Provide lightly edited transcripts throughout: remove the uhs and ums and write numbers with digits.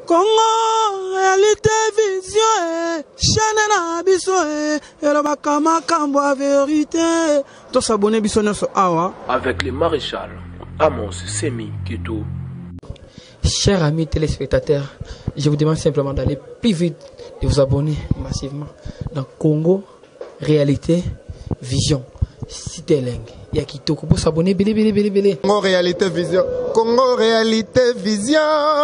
Congo, réalité, vision, chaîne na biso, et le bakama kambo a vérité. Tous s'abonner biso sur Awa. Avec le maréchal Amos Semi Kito. Chers amis téléspectateurs, je vous demande simplement d'aller plus vite, de vous abonner massivement dans Congo, réalité, vision. Cité Leng. Il y a qui pour s'abonner. Congo, réalité, vision. Congo, réalité, vision.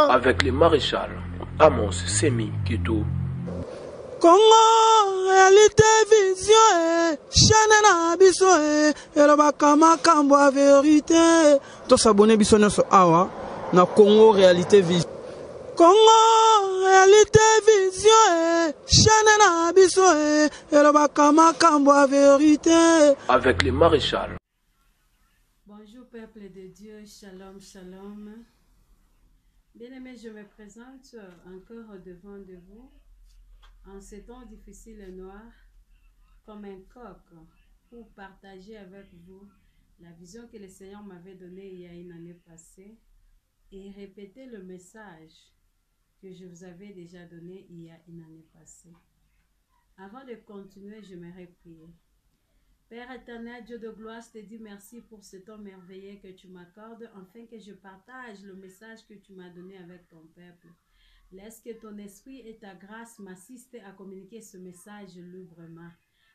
Avec le maréchal Amos Semi Kito. Congo, réalité, vision, chaîne na biso, et le bakama kambo a vérité. Tous s'abonner biso sur Awa. Na Congo, réalité, vision. Congo, réalité, vision, chaîne na biso, et le bakama kambo a vérité. Avec le maréchal. Bonjour peuple de Dieu, shalom, shalom. Bien-aimés, je me présente encore devant de vous en ces temps difficiles et noirs comme un coq pour partager avec vous la vision que le Seigneur m'avait donnée il y a une année passée et répéter le message que je vous avais déjà donné il y a une année passée. Avant de continuer, je m'aimerais prier. Père éternel, Dieu de gloire, je te dis merci pour ce temps merveilleux que tu m'accordes, afin que je partage le message que tu m'as donné avec ton peuple. Laisse que ton esprit et ta grâce m'assistent à communiquer ce message librement.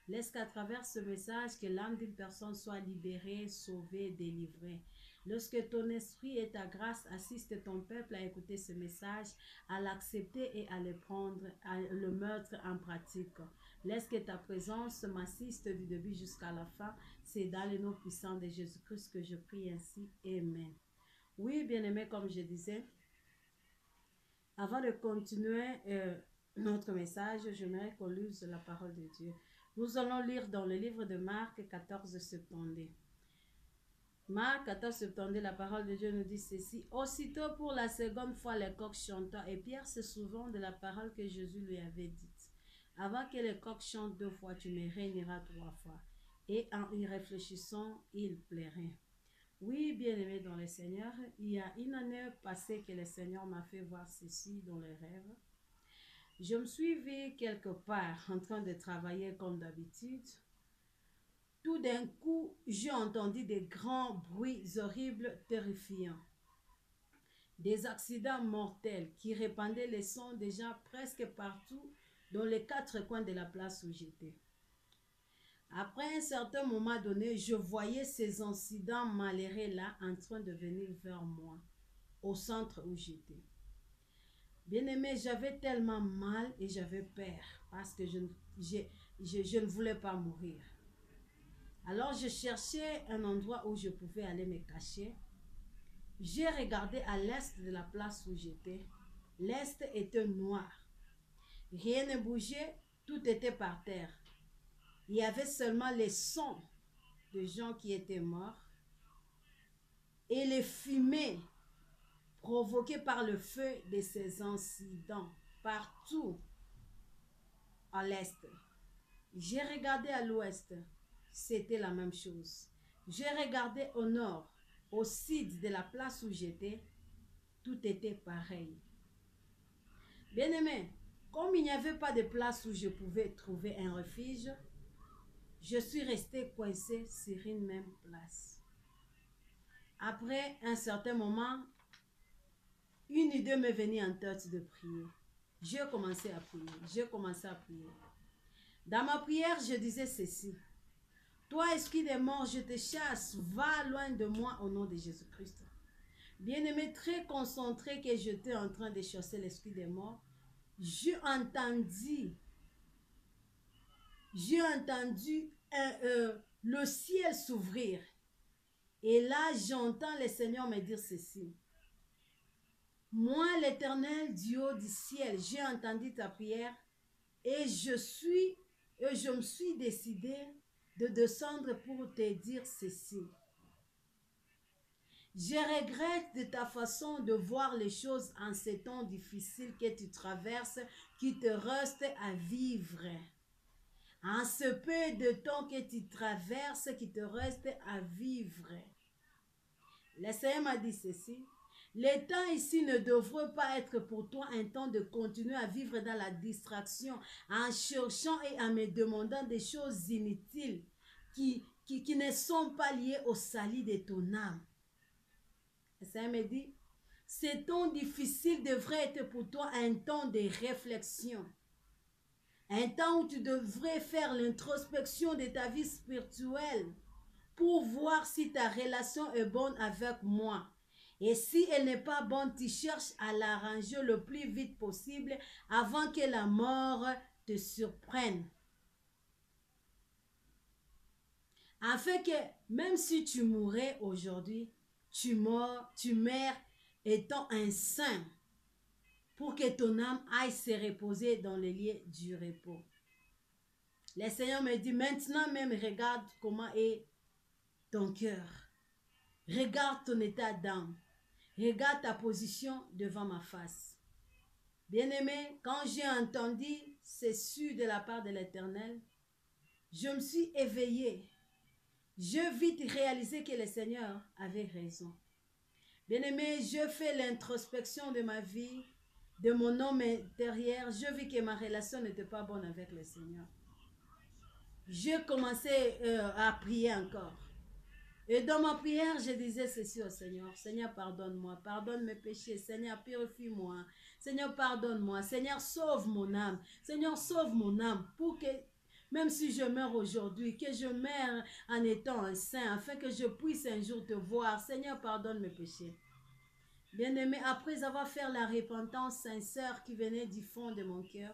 Laisse qu'à travers ce message, que l'âme d'une personne soit libérée, sauvée, délivrée. Lorsque ton esprit et ta grâce assistent ton peuple à écouter ce message, à l'accepter et à le prendre, à le mettre en pratique. Laisse que ta présence m'assiste du début jusqu'à la fin. C'est dans le nom puissant de Jésus-Christ que je prie ainsi. Amen. Oui, bien-aimés, comme je disais, avant de continuer notre message, j'aimerais qu'on lise la parole de Dieu. Nous allons lire dans le livre de Marc 14, 72. Marc 14, 72, la parole de Dieu nous dit ceci. Aussitôt pour la seconde fois, les coqs chantant, et Pierre se souvint de la parole que Jésus lui avait dite. Avant que les coqs chantent 2 fois, tu me régneras 3 fois. Et en y réfléchissant, il plairait. Oui, bien-aimé dans le Seigneur, il y a une année passée que le Seigneur m'a fait voir ceci dans les rêves. Je me suis vue quelque part en train de travailler comme d'habitude. Tout d'un coup, j'ai entendu des grands bruits horribles, terrifiants. Des accidents mortels qui répandaient les sons déjà presque partout dans les 4 coins de la place où j'étais. Après un certain moment donné, je voyais ces incidents malheureux-là en train de venir vers moi, au centre où j'étais. Bien-aimé, j'avais tellement mal et j'avais peur parce que je ne voulais pas mourir. Alors je cherchais un endroit où je pouvais aller me cacher. J'ai regardé à l'est de la place où j'étais. L'est était noir. Rien ne bougeait, tout était par terre. Il y avait seulement les sons de gens qui étaient morts et les fumées provoquées par le feu de ces incidents partout à l'est. J'ai regardé à l'ouest, c'était la même chose. J'ai regardé au nord, au sud de la place où j'étais, tout était pareil. Bien-aimé, comme il n'y avait pas de place où je pouvais trouver un refuge, je suis restée coincée sur une même place. Après un certain moment, une idée m'est venue en tête de prier. J'ai commencé à prier. Dans ma prière, je disais ceci. Toi, esprit des morts, je te chasse, va loin de moi au nom de Jésus-Christ. Bien-aimé, très concentré que j'étais en train de chasser l'esprit des morts, j'ai entendu le ciel s'ouvrir. Et là, j'entends le Seigneur me dire ceci. Moi, l'Éternel du haut du ciel, j'ai entendu ta prière et je me suis décidé de descendre pour te dire ceci. Je regrette de ta façon de voir les choses en ces temps difficiles que tu traverses, qui te reste à vivre. En ce peu de temps que tu traverses, qui te reste à vivre. Le Seigneur m'a dit ceci. Les temps ici ne devraient pas être pour toi un temps de continuer à vivre dans la distraction, en cherchant et en me demandant des choses inutiles qui ne sont pas liées au salut de ton âme. Le Seigneur me dit, ces temps difficiles devraient être pour toi un temps de réflexion. Un temps où tu devrais faire l'introspection de ta vie spirituelle pour voir si ta relation est bonne avec moi. Et si elle n'est pas bonne, tu cherches à l'arranger le plus vite possible avant que la mort te surprenne. Afin que même si tu mourrais aujourd'hui, tu meurs étant un saint pour que ton âme aille se reposer dans les lieux du repos. Le Seigneur me dit maintenant même regarde comment est ton cœur. Regarde ton état d'âme. Regarde ta position devant ma face. Bien-aimé, quand j'ai entendu ceci de la part de l'Éternel, je me suis éveillée. Je vite réalisé que le Seigneur avait raison. Bien-aimé, je fais l'introspection de ma vie, de mon homme intérieur. Je vis que ma relation n'était pas bonne avec le Seigneur. J'ai commencé à prier encore. Et dans ma prière, je disais ceci au Seigneur. Seigneur, pardonne-moi. Pardonne mes péchés. Seigneur, purifie-moi. Seigneur, pardonne-moi. Seigneur, sauve mon âme. Seigneur, sauve mon âme. Pour que, même si je meurs aujourd'hui, que je meurs en étant un saint, afin que je puisse un jour te voir. Seigneur, pardonne mes péchés. Bien-aimé, après avoir fait la repentance sincère qui venait du fond de mon cœur,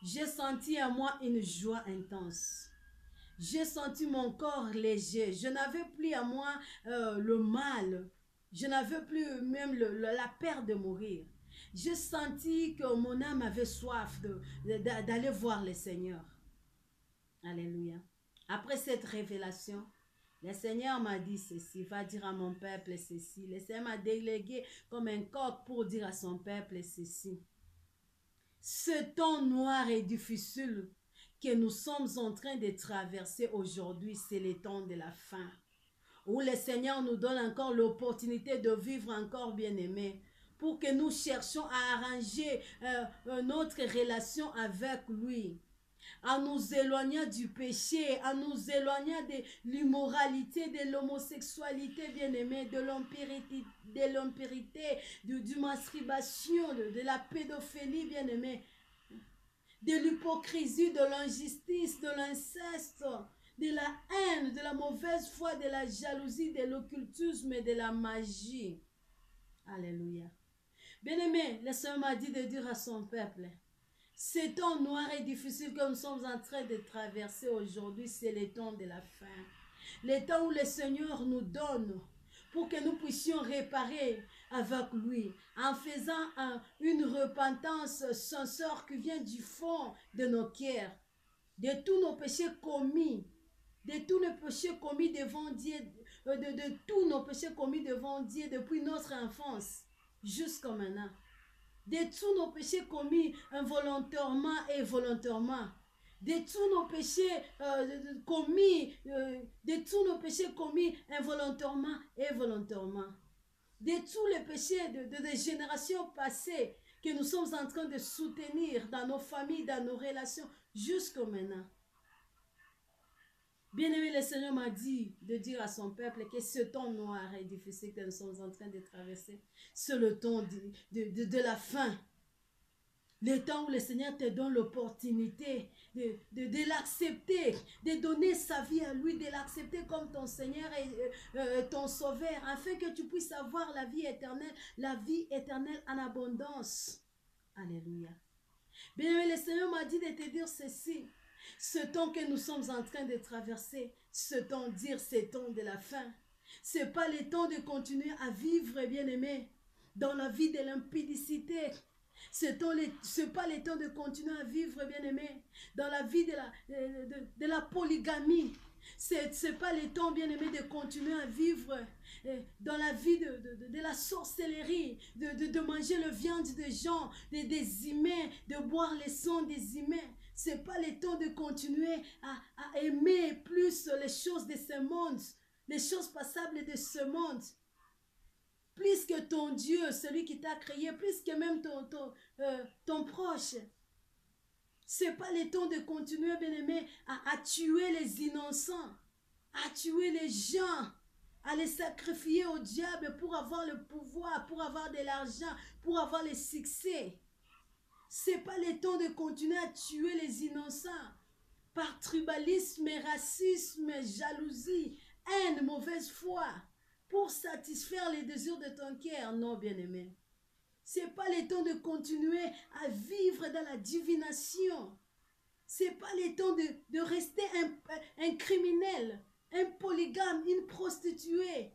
j'ai senti en moi une joie intense. J'ai senti mon corps léger. Je n'avais plus à moi le mal. Je n'avais plus même la peur de mourir. J'ai senti que mon âme avait soif d'aller voir le Seigneur. Alléluia. Après cette révélation, le Seigneur m'a dit ceci. Va dire à mon peuple ceci. Le Seigneur m'a délégué comme un coq pour dire à son peuple ceci. Ce temps noir et difficile que nous sommes en train de traverser aujourd'hui, c'est le temps de la fin, où le Seigneur nous donne encore l'opportunité de vivre encore bien-aimé, pour que nous cherchions à arranger notre relation avec lui, en nous éloignant du péché, en nous éloignant de l'immoralité, de l'homosexualité, bien-aimé, de l'impurité, du masturbation, de la pédophilie, bien-aimé, de l'hypocrisie, de l'injustice, de l'inceste, de la haine, de la mauvaise foi, de la jalousie, de l'occultisme et de la magie. Alléluia. Bien-aimé, le Seigneur m'a dit de dire à son peuple, ce temps noir et difficile que nous sommes en train de traverser aujourd'hui, c'est le temps de la fin. Le temps où le Seigneur nous donne pour que nous puissions réparer avec lui, en faisant une repentance sincère qui vient du fond de nos cœurs, de tous nos péchés commis, de tous nos péchés commis devant Dieu, de tous nos péchés commis devant Dieu depuis notre enfance jusqu'à maintenant, de tous nos péchés commis involontairement et volontairement, de tous nos péchés commis, de tous nos péchés commis involontairement et volontairement, de tous les péchés des générations passées que nous sommes en train de soutenir dans nos familles, dans nos relations, jusqu'à maintenant. Bien-aimé, le Seigneur m'a dit de dire à son peuple que ce temps noir et difficile que nous sommes en train de traverser, c'est le temps de la fin. Le temps où le Seigneur te donne l'opportunité de l'accepter, de donner sa vie à lui, de l'accepter comme ton Seigneur et ton Sauveur, afin que tu puisses avoir la vie éternelle en abondance. Alléluia. Bien, le Seigneur m'a dit de te dire ceci. Ce temps que nous sommes en train de traverser, ce temps de la fin, ce n'est pas le temps de continuer à vivre, bien-aimé, dans la vie de l'impudicité. Ce n'est pas le temps de continuer à vivre, bien-aimé, dans la vie de la polygamie. Ce n'est pas le temps, bien-aimé, de continuer à vivre dans la vie de la sorcellerie, de manger le viande des gens, des humains, de boire le sang des humains. Ce n'est pas le temps de continuer à aimer plus les choses de ce monde, les choses passables de ce monde. plus que ton Dieu, celui qui t'a créé, plus que même ton proche. Ce n'est pas le temps de continuer, bien-aimé, à tuer les innocents, à tuer les gens, à les sacrifier au diable pour avoir le pouvoir, pour avoir de l'argent, pour avoir le succès. Ce n'est pas le temps de continuer à tuer les innocents par tribalisme, racisme, jalousie, haine, mauvaise foi, pour satisfaire les désirs de ton cœur. Non, bien-aimé. Ce n'est pas le temps de continuer à vivre dans la divination. Ce n'est pas le temps de rester un criminel, un polygame, une prostituée,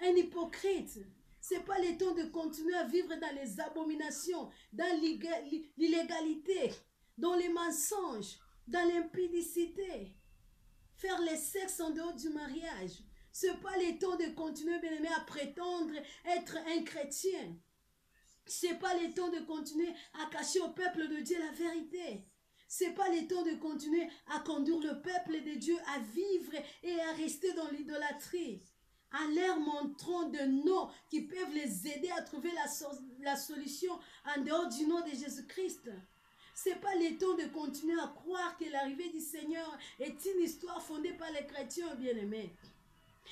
un hypocrite. Ce n'est pas le temps de continuer à vivre dans les abominations, dans l'illégalité, dans les mensonges, dans l'impudicité. Faire le sexe en dehors du mariage. Ce n'est pas le temps de continuer, bien-aimé, à prétendre être un chrétien. Ce n'est pas le temps de continuer à cacher au peuple de Dieu la vérité. Ce n'est pas le temps de continuer à conduire le peuple de Dieu à vivre et à rester dans l'idolâtrie. En leur montrant de noms qui peuvent les aider à trouver la solution en dehors du nom de Jésus-Christ. Ce n'est pas le temps de continuer à croire que l'arrivée du Seigneur est une histoire fondée par les chrétiens bien-aimés.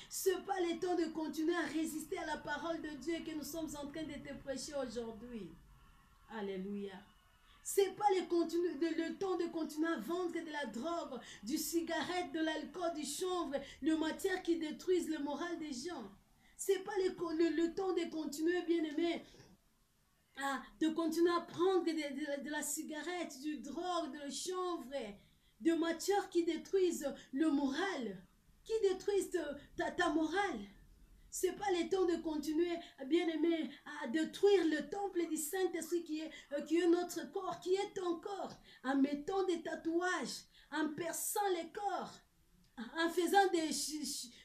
Ce n'est pas le temps de continuer à résister à la parole de Dieu que nous sommes en train de te prêcher aujourd'hui. Alléluia. Ce n'est pas le temps de continuer à vendre de la drogue, du cigarette, de l'alcool, du chanvre, les matières qui détruisent le moral des gens. Ce n'est pas le temps de continuer, bien-aimé, de continuer à prendre de la cigarette, du drogue, de chanvre, de matières qui détruisent le moral, qui détruisent ta morale. Ce n'est pas le temps de continuer, bien-aimé, à détruire le temple du Saint-Esprit qui est notre corps, qui est ton corps, en mettant des tatouages, en perçant les corps, en faisant des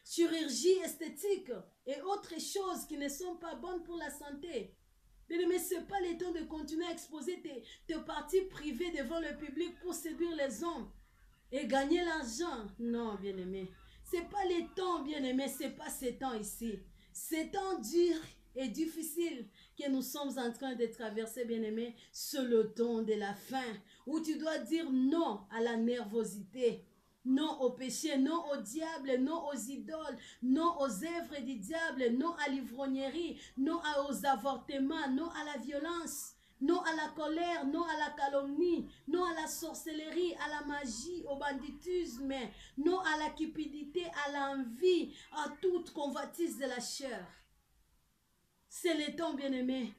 chirurgies esthétiques et autres choses qui ne sont pas bonnes pour la santé. Bien-aimé, ce n'est pas le temps de continuer à exposer tes parties privées devant le public pour séduire les hommes et gagner l'argent. Non, bien-aimé. Ce n'est pas le temps, bien-aimé, ce n'est pas ce temps ici. C'est temps dur et difficile que nous sommes en train de traverser, bien-aimé. C'est le temps de la fin où tu dois dire non à la nervosité, non au péché, non au diable, non aux idoles, non aux œuvres du diable, non à l'ivrognerie, non aux avortements, non à la violence. Non à la colère, non à la calomnie, non à la sorcellerie, à la magie, au banditisme, non à la cupidité, à l'envie, à toute convoitise de la chair. C'est le temps, bien-aimé.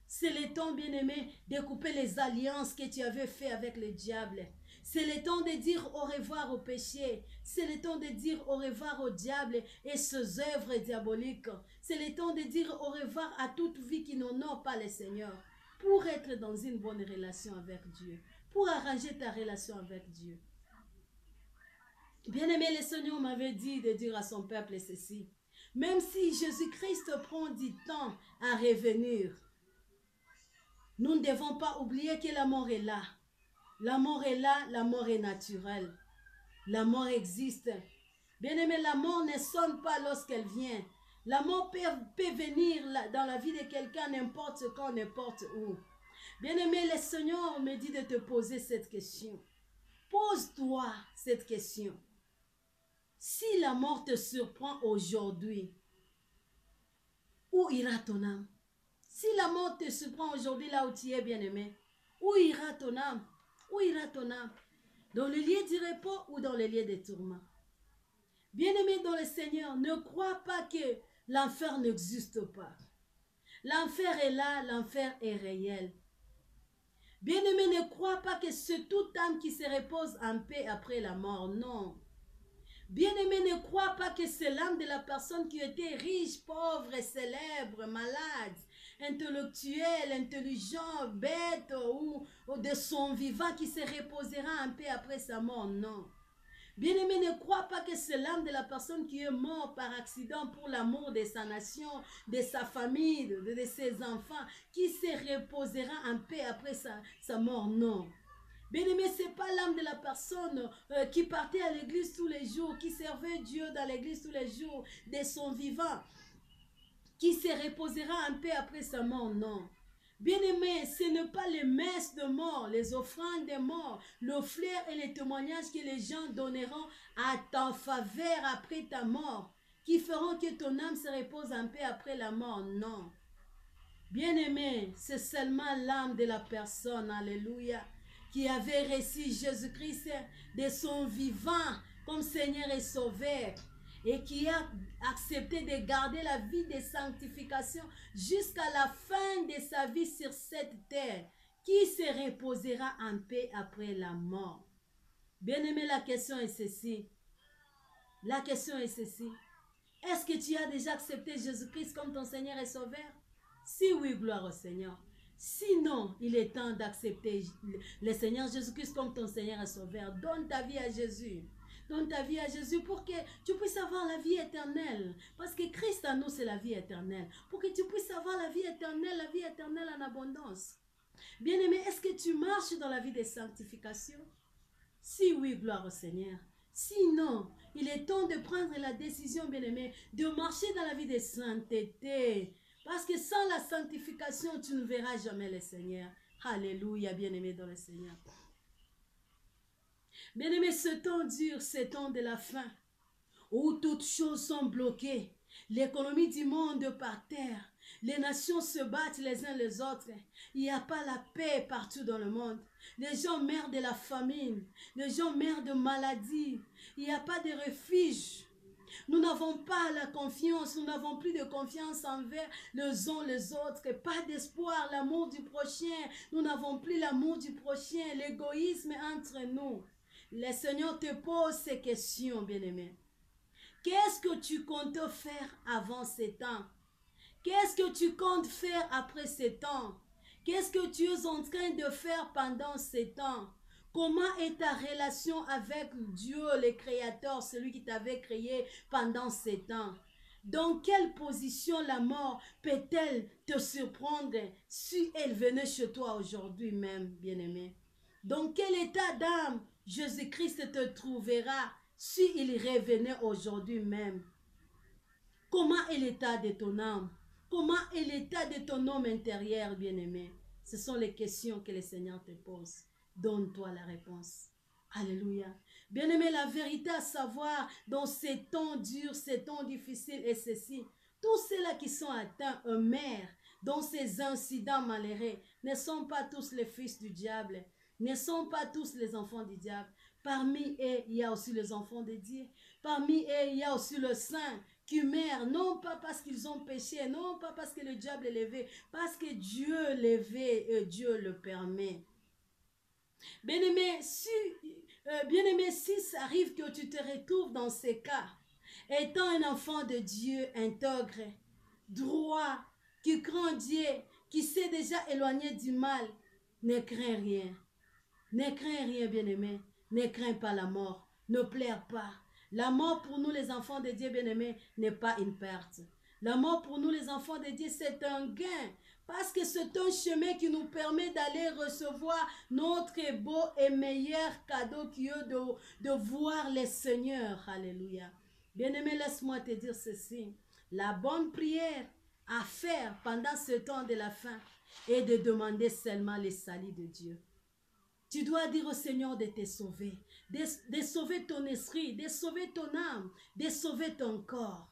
C'est le temps, bien-aimé, de couper les alliances que tu avais faites avec le diable. C'est le temps de dire au revoir au péché. C'est le temps de dire au revoir au diable et ses œuvres diaboliques. C'est le temps de dire au revoir à toute vie qui n'honore pas le Seigneur. Pour être dans une bonne relation avec Dieu. Pour arranger ta relation avec Dieu. Bien-aimé, le Seigneur m'avait dit de dire à son peuple ceci. Même si Jésus-Christ prend du temps à revenir, nous ne devons pas oublier que la mort est là. La mort est là, la mort est naturelle. La mort existe. Bien-aimé, la mort ne sonne pas lorsqu'elle vient. La mort peut venir dans la vie de quelqu'un n'importe quand, n'importe où. Bien-aimé, le Seigneur me dit de te poser cette question. Pose-toi cette question. Si la mort te surprend aujourd'hui, où ira ton âme? Si la mort te surprend aujourd'hui là où tu es, bien-aimé, où ira ton âme? Où ira ton âme? Dans le lieu du repos ou dans le lieu des tourments? Bien-aimé dans le Seigneur, ne crois pas que l'enfer n'existe pas. L'enfer est là, l'enfer est réel. Bien-aimé, ne crois pas que c'est toute âme qui se repose en paix après la mort. Non. Bien-aimé, ne crois pas que c'est l'âme de la personne qui était riche, pauvre, célèbre, malade, intellectuel, intelligent, bête ou de son vivant qui se reposera en paix après sa mort. Non. Bien-aimé, ne crois pas que c'est l'âme de la personne qui est morte par accident pour l'amour de sa nation, de sa famille, de ses enfants, qui se reposera en paix après sa mort. Non. Bien-aimé, ce n'est pas l'âme de la personne qui partait à l'église tous les jours, qui servait Dieu dans l'église tous les jours de son vivant, qui se reposera en paix après sa mort, non. Bien-aimé, ce n'est pas les messes de mort, les offrandes de mort, le flair et les témoignages que les gens donneront à ta faveur après ta mort qui feront que ton âme se repose en paix après la mort, non. Bien-aimé, c'est seulement l'âme de la personne, alléluia, qui avait reçu Jésus-Christ de son vivant comme Seigneur et Sauveur et qui a accepté de garder la vie de sanctification jusqu'à la fin de sa vie sur cette terre, qui se reposera en paix après la mort. Bien-aimé, la question est ceci. La question est ceci. Est-ce que tu as déjà accepté Jésus-Christ comme ton Seigneur et Sauveur? Si oui, gloire au Seigneur. Sinon, il est temps d'accepter le Seigneur Jésus-Christ comme ton Seigneur et Sauveur. Donne ta vie à Jésus. Donne ta vie à Jésus pour que tu puisses avoir la vie éternelle. Parce que Christ à nous, c'est la vie éternelle. Pour que tu puisses avoir la vie éternelle en abondance. Bien-aimé, est-ce que tu marches dans la vie de sanctification? Si oui, gloire au Seigneur. Sinon, il est temps de prendre la décision, bien-aimé, de marcher dans la vie de sainteté. Parce que sans la sanctification, tu ne verras jamais le Seigneur. Alléluia, bien-aimé dans le Seigneur. Bien-aimé, ce temps dur, ce temps de la fin, où toutes choses sont bloquées, l'économie du monde par terre, les nations se battent les uns les autres, il n'y a pas la paix partout dans le monde. Les gens meurent de la famine, les gens meurent de maladies, il n'y a pas de refuge. Nous n'avons pas la confiance, nous n'avons plus de confiance envers les uns les autres, pas d'espoir, l'amour du prochain, nous n'avons plus l'amour du prochain, l'égoïsme entre nous. Le Seigneur te pose ces questions, bien-aimé. Qu'est-ce que tu comptes faire avant ces temps? Qu'est-ce que tu comptes faire après ces temps? Qu'est-ce que tu es en train de faire pendant ces temps? Comment est ta relation avec Dieu, le Créateur, celui qui t'avait créé pendant ces temps? Dans quelle position la mort peut-elle te surprendre si elle venait chez toi aujourd'hui même, bien-aimé? Dans quel état d'âme Jésus-Christ te trouvera s'il revenait aujourd'hui même? Comment est l'état de ton âme? Comment est l'état de ton homme intérieur, bien-aimé? Ce sont les questions que le Seigneur te pose. Donne-toi la réponse. Alléluia. Bien-aimé, la vérité à savoir dans ces temps durs, ces temps difficiles est ceci. Tous ceux-là qui sont atteints, meurent dans ces incidents malheureux, ne sont pas tous les fils du diable, ne sont pas tous les enfants du diable. Parmi eux, il y a aussi les enfants de Dieu. Parmi eux, il y a aussi le saint qui meurent, non pas parce qu'ils ont péché, non pas parce que le diable est levé, parce que Dieu l'éveille et Dieu le permet. Bien-aimé, si ça arrive que tu te retrouves dans ces cas, étant un enfant de Dieu intègre, droit, qui craint Dieu, qui s'est déjà éloigné du mal, ne crains rien. Ne crains rien, bien-aimé. Ne crains pas la mort. Ne pleure pas. La mort pour nous, les enfants de Dieu, bien-aimés, n'est pas une perte. La mort pour nous, les enfants de Dieu, c'est un gain. Parce que c'est un chemin qui nous permet d'aller recevoir notre beau et meilleur cadeau qui est de voir le Seigneur. Alléluia. Bien-aimé, laisse-moi te dire ceci. La bonne prière à faire pendant ce temps de la fin est de demander seulement le salut de Dieu. Tu dois dire au Seigneur de te sauver, de sauver ton esprit, de sauver ton âme, de sauver ton corps.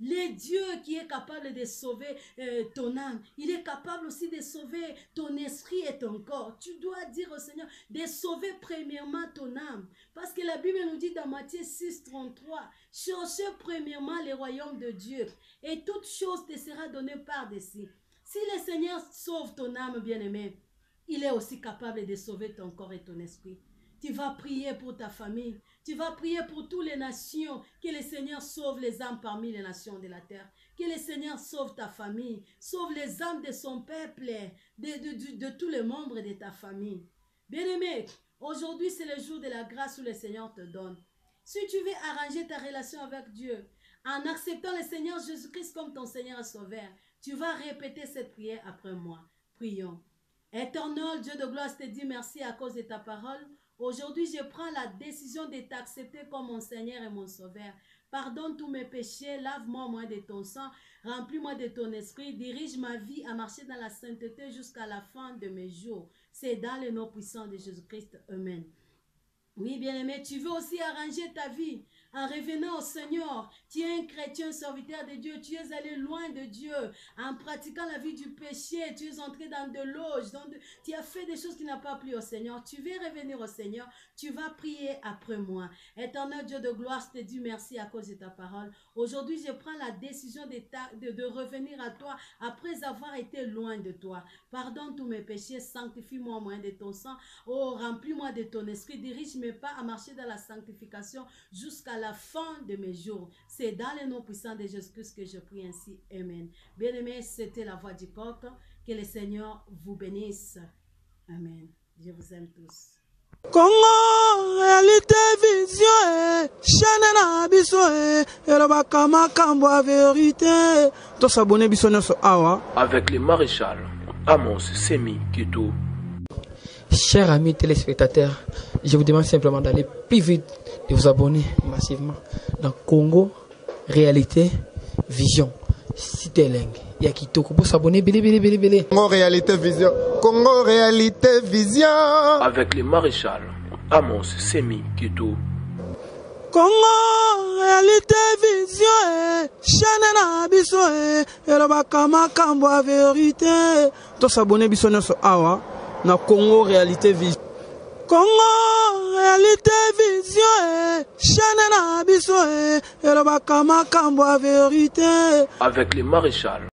Le Dieu qui est capable de sauver ton âme, il est capable aussi de sauver ton esprit et ton corps. Tu dois dire au Seigneur de sauver premièrement ton âme. Parce que la Bible nous dit dans Matthieu 6, 33, cherchez premièrement le royaume de Dieu et toute chose te sera donnée par-dessus. Si le Seigneur sauve ton âme, bien-aimé, il est aussi capable de sauver ton corps et ton esprit. Tu vas prier pour ta famille. Tu vas prier pour toutes les nations. Que le Seigneur sauve les âmes parmi les nations de la terre. Que le Seigneur sauve ta famille. Sauve les âmes de son peuple. De tous les membres de ta famille. Bien-aimé, aujourd'hui c'est le jour de la grâce où le Seigneur te donne. Si tu veux arranger ta relation avec Dieu, en acceptant le Seigneur Jésus-Christ comme ton Seigneur et Sauveur, tu vas répéter cette prière après moi. Prions. Éternel Dieu de gloire, je te dis merci à cause de ta parole. Aujourd'hui, je prends la décision de t'accepter comme mon Seigneur et mon Sauveur. Pardonne tous mes péchés, lave-moi moi de ton sang, remplis-moi de ton esprit, dirige ma vie à marcher dans la sainteté jusqu'à la fin de mes jours. C'est dans le nom puissant de Jésus-Christ. Amen. Oui, bien-aimé, tu veux aussi arranger ta vie en revenant au Seigneur. Tu es un chrétien, un serviteur de Dieu. Tu es allé loin de Dieu en pratiquant la vie du péché. Tu es entré dans de l'auge. Tu as fait des choses qui n'ont pas plu au Seigneur. Tu veux revenir au Seigneur. Tu vas prier après moi. Éternel Dieu de gloire, je te dis merci à cause de ta parole. Aujourd'hui, je prends la décision de revenir à toi après avoir été loin de toi. Pardonne tous mes péchés. Sanctifie-moi au moyen de ton sang. Oh, remplis-moi de ton esprit. Dirige mes pas à marcher dans la sanctification jusqu'à la fin de mes jours. C'est dans le nom puissant de Jésus-Christ que je prie ainsi. Amen. Bien-aimés, c'était la voix du coq. Que le Seigneur vous bénisse. Amen. Je vous aime tous. Congo, réalité, vision, chaîne na biso, elobaka makambo a vérité. To s'abonner biso nyonso awa. Avec le maréchal Amos Semi Kito. Chers amis téléspectateurs, je vous demande simplement d'aller plus vite, de vous abonner massivement dans Congo Réalité Vision. Citeleng. Il y a qui pour s'abonner. Congo Réalité Vision. Congo Réalité Vision. Avec le maréchal Amos Semi Kito. Congo Réalité Vision, chaîne na biso, elobaka makambo a vérité. To s'abonner biso nyonso awa na Congo Réalité Vision. Congo Réalité Vision, chaîne na biso, elobaka makambo a vérité. Avec le maréchal